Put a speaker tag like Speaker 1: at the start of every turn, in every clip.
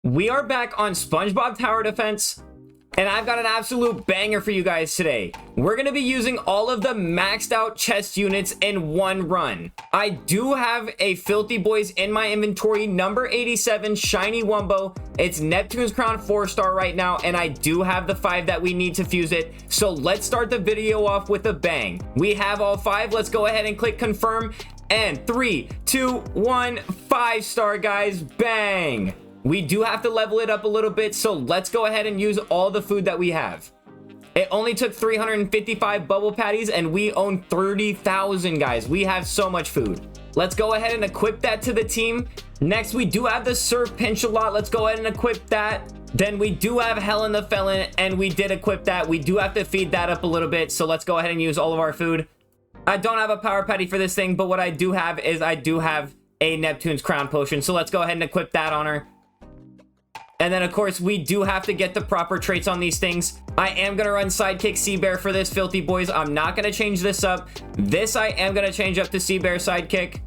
Speaker 1: We are back on SpongeBob Tower Defense, and I've got an absolute banger for you guys today. We're going to be using all of the maxed out chest units in one run. I do have a Filthy Boys in my inventory, number 87, Shiny Wumbo. It's Neptune's Crown 4-star right now, and I do have the 5 that we need to fuse it. So let's start the video off with a bang. We have all 5. Let's go ahead and click confirm. And 3, 2, 1, 5-star, guys. Bang. We do have to level it up a little bit, so let's go ahead and use all the food that we have. It only took 355 bubble patties, and we own 30,000, guys. We have so much food. Let's go ahead and equip that to the team. Next, we do have the Surf Pinch a lot. Let's go ahead and equip that. Then we do have Helen the Felon, and we did equip that. We do have to feed that up a little bit, so let's go ahead and use all of our food. I don't have a power patty for this thing, but what I do have is I do have a Neptune's Crown potion, so let's go ahead and equip that on her. And then, of course, we do have to get the proper traits on these things. I am going to run Sidekick Sea Bear for this, Filthy Boys. I'm not going to change this up. This I am going to change up to Sea Bear Sidekick.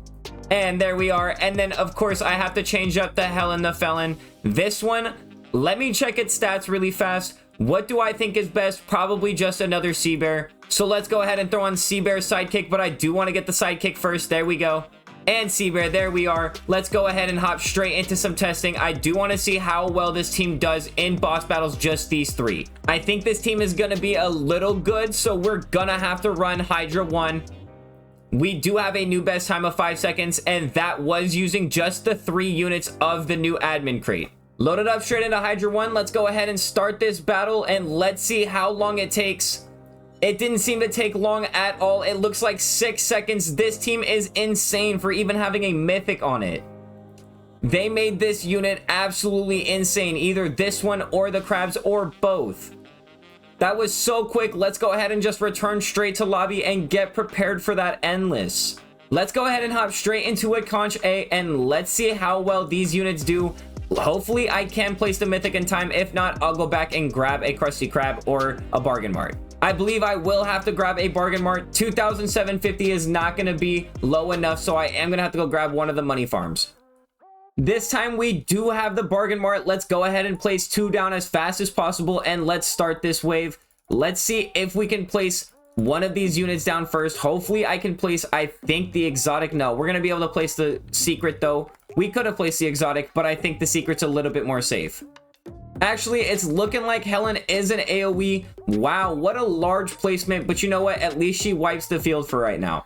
Speaker 1: And there we are. And then, of course, I have to change up the Helen the Felon. This one, let me check its stats really fast. What do I think is best? Probably just another Sea Bear. So let's go ahead and throw on Sea Bear Sidekick, but I do want to get the Sidekick first. There we go. And Sea Bear, there we are. Let's go ahead and hop straight into some testing. I do want to see how well this team does in boss battles, just these 3. I think this team is going to be a little good, so we're gonna have to run Hydra 1. We do have a new best time of 5 seconds, and that was using just the 3 units of the new admin crate. Load it up straight into Hydra 1. Let's go ahead and start this battle, and let's see how long it takes. It didn't seem to take long at all. It looks like 6 seconds. This team is insane for even having a mythic on it. They made this unit absolutely insane. Either this one or the crabs or both. That was so quick. Let's go ahead and just return straight to lobby and get prepared for that endless. Let's go ahead and hop straight into a Conch A and let's see how well these units do. Hopefully I can place the mythic in time. If not, I'll go back and grab a Krusty Krab or a Bargain Mart. I believe I will have to grab a Bargain Mart. 2,750 is not going to be low enough, so I am going to have to go grab one of the money farms. This time we do have the Bargain Mart. Let's go ahead and place 2 down as fast as possible, and let's start this wave. Let's see if we can place one of these units down first. Hopefully I can place, I think, the exotic. No, we're going to be able to place the secret, though. We could have placed the exotic, but I think the secret's a little bit more safe. Actually, it's looking like Helen is an AoE. Wow, what a large placement. But you know what? At least she wipes the field for right now.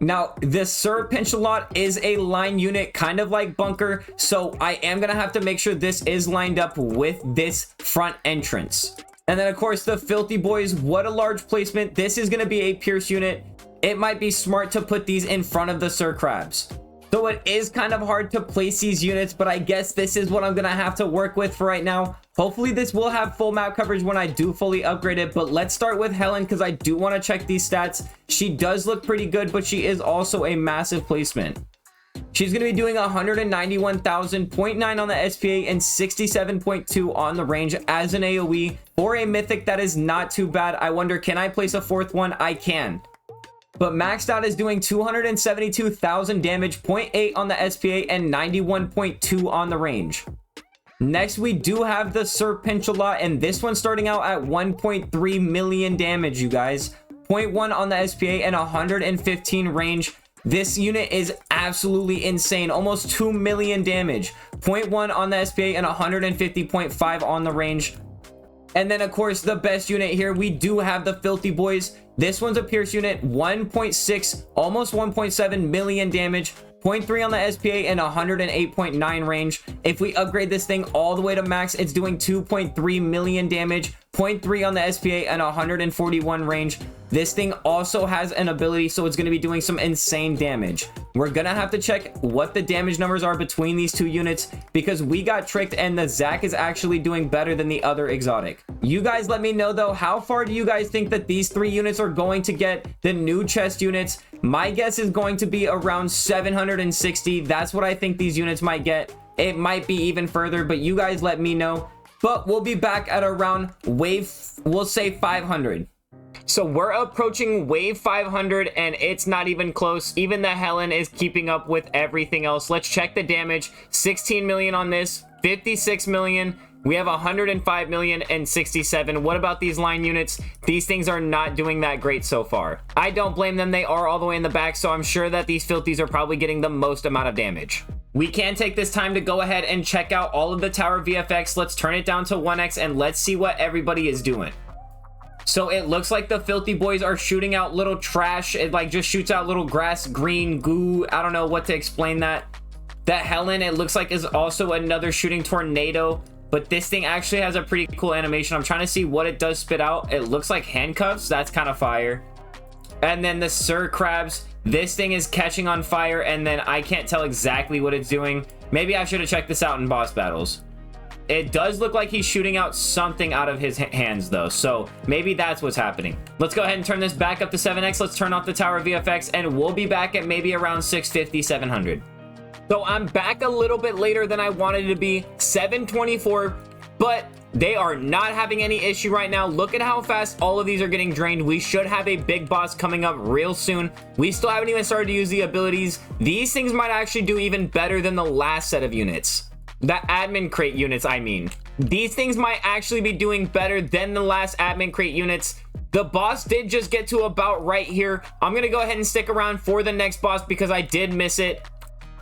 Speaker 1: Now, this Sir Pinch-a-Lot is a line unit, kind of like Bunker. So I am going to have to make sure this is lined up with this front entrance. And then, of course, the Filthy Boys. What a large placement. This is going to be a Pierce unit. It might be smart to put these in front of the Sir Crabs. So it is kind of hard to place these units, but I guess this is what I'm going to have to work with for right now. Hopefully this will have full map coverage when I do fully upgrade it, but let's start with Helen because I do want to check these stats. She does look pretty good, but she is also a massive placement. She's going to be doing 191,000.9 on the SPA and 67.2 on the range as an AoE. For a mythic, that is not too bad. I wonder, can I place a 4th one? I can. But maxed out is doing 272,000 damage, 0.8 on the SPA, and 91.2 on the range. Next, we do have the Sir Pinch-a-Lot, and this one's starting out at 1.3 million damage, you guys. 0.1 on the SPA and 115 range. This unit is absolutely insane. Almost 2 million damage. 0.1 on the SPA and 150.5 on the range. And then, of course, the best unit here, we do have the Filthy Boys. This one's a Pierce unit, 1.6, almost 1.7 million damage, 0.3 on the SPA and 108.9 range. If we upgrade this thing all the way to max, it's doing 2.3 million damage, 0.3 on the SPA and 141 range. This thing also has an ability, so it's going to be doing some insane damage. We're going to have to check what the damage numbers are between these 2 units because we got tricked and the Zac is actually doing better than the other exotic. You guys let me know, though, how far do you guys think that these 3 units are going to get the new chest units? My guess is going to be around 760. That's what I think these units might get. It might be even further, but you guys let me know. But we'll be back at around wave, we'll say 500. So we're approaching wave 500 and it's not even close. Even the Helen is keeping up with everything else. Let's check the damage. 16 million on this, 56 million. We have 105 million and 67. What about these line units? These things are not doing that great so far. I don't blame them. They are all the way in the back, so I'm sure that these filthies are probably getting the most amount of damage. We can take this time to go ahead and check out all of the tower VFX. Let's turn it down to 1x and let's see what everybody is doing. So it looks like the filthy boys are shooting out little trash. It like just shoots out little grass, green goo. I don't know what to explain that. That Helen, it looks like, is also another shooting tornado. But this thing actually has a pretty cool animation. I'm trying to see what it does spit out. It looks like handcuffs. That's kind of fire. And then the Sir Crabs. This thing is catching on fire. And then I can't tell exactly what it's doing. Maybe I should have checked this out in boss battles. It does look like he's shooting out something out of his hands, though. So maybe that's what's happening. Let's go ahead and turn this back up to 7x. Let's turn off the tower VFX. And we'll be back at maybe around 650, 700. So I'm back a little bit later than I wanted to be, 724, but they are not having any issue right now. Look at how fast all of these are getting drained. We should have a big boss coming up real soon. We still haven't even started to use the abilities. These things might actually do even better than the last set of units. The admin crate units, I mean. These things might actually be doing better than the last admin crate units. The boss did just get to about right here. I'm going to go ahead and stick around for the next boss because I did miss it.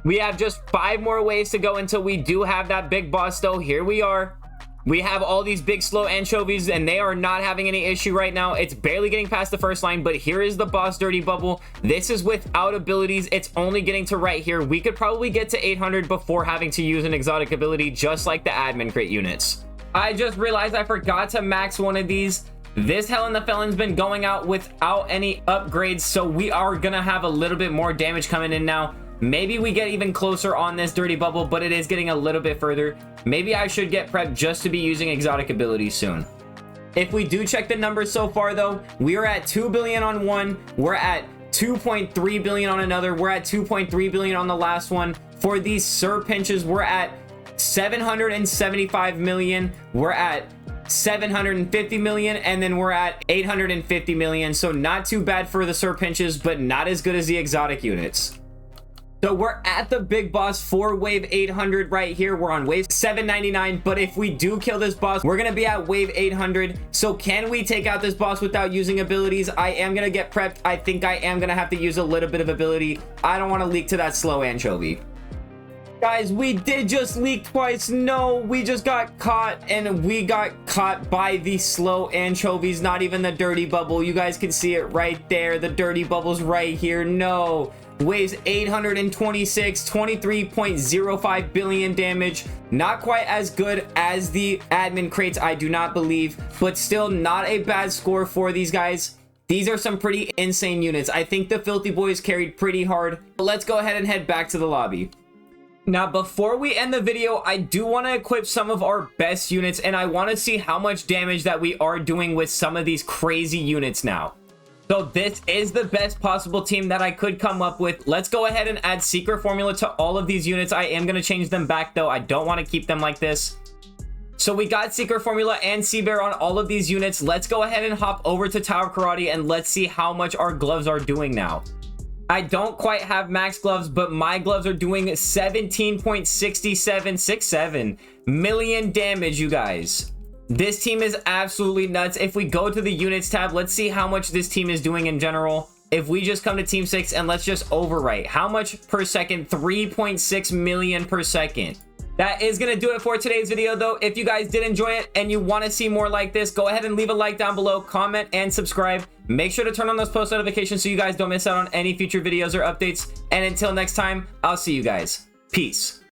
Speaker 1: We have just 5 more waves to go until we do have that big boss, though. Here we are. We have all these big slow anchovies, and they are not having any issue right now. It's barely getting past the first line, but here is the boss Dirty Bubble. This is without abilities. It's only getting to right here. We could probably get to 800 before having to use an exotic ability, just like the admin crate units. I just realized I forgot to max one of these. This Helen the Felon's been going out without any upgrades, so we are gonna have a little bit more damage coming in now. Maybe we get even closer on this Dirty Bubble, but it is getting a little bit further. Maybe I should get prepped just to be using exotic abilities soon. If we do check the numbers so far, though, we are at 2 billion on one. We're at 2.3 billion on another. We're at 2.3 billion on the last one. For these Sir Pinches, we're at 775 million. We're at 750 million, and then we're at 850 million. So not too bad for the Sir Pinches, but not as good as the exotic units. So we're at the big boss for wave 800 right here. We're on wave 799, but if we do kill this boss, we're gonna be at wave 800. So can we take out this boss without using abilities? I am gonna get prepped. I think I am gonna have to use a little bit of ability. I don't want to leak to that slow anchovy. Guys, we did just leak twice. No, we just got caught, and we got caught by the slow anchovies, not even the Dirty Bubble. You guys can see it right there. The Dirty Bubble's right here. No. Waves 826, 23.05 billion damage. Not quite as good as the admin crates, I do not believe, but still not a bad score for these guys. These are some pretty insane units. I think the Filthy Boys carried pretty hard. But let's go ahead and head back to the lobby. Now, before we end the video, I do want to equip some of our best units, and I want to see how much damage that we are doing with some of these crazy units now. So this is the best possible team that I could come up with. Let's go ahead and add secret formula to all of these units. I am going to change them back, though. I don't want to keep them like this. So we got secret formula and sea bear on all of these units. Let's go ahead and hop over to tower karate and let's see how much our gloves are doing now. I don't quite have max gloves, but my gloves are doing 17.6767 million damage, you guys. This team is absolutely nuts. If we go to the units tab, let's see how much this team is doing in general. If we just come to team 6 and let's just overwrite. How much per second? 3.6 million per second. That is going to do it for today's video, though. If you guys did enjoy it and you want to see more like this, go ahead and leave a like down below, comment, and subscribe. Make sure to turn on those post notifications so you guys don't miss out on any future videos or updates. And until next time, I'll see you guys. Peace.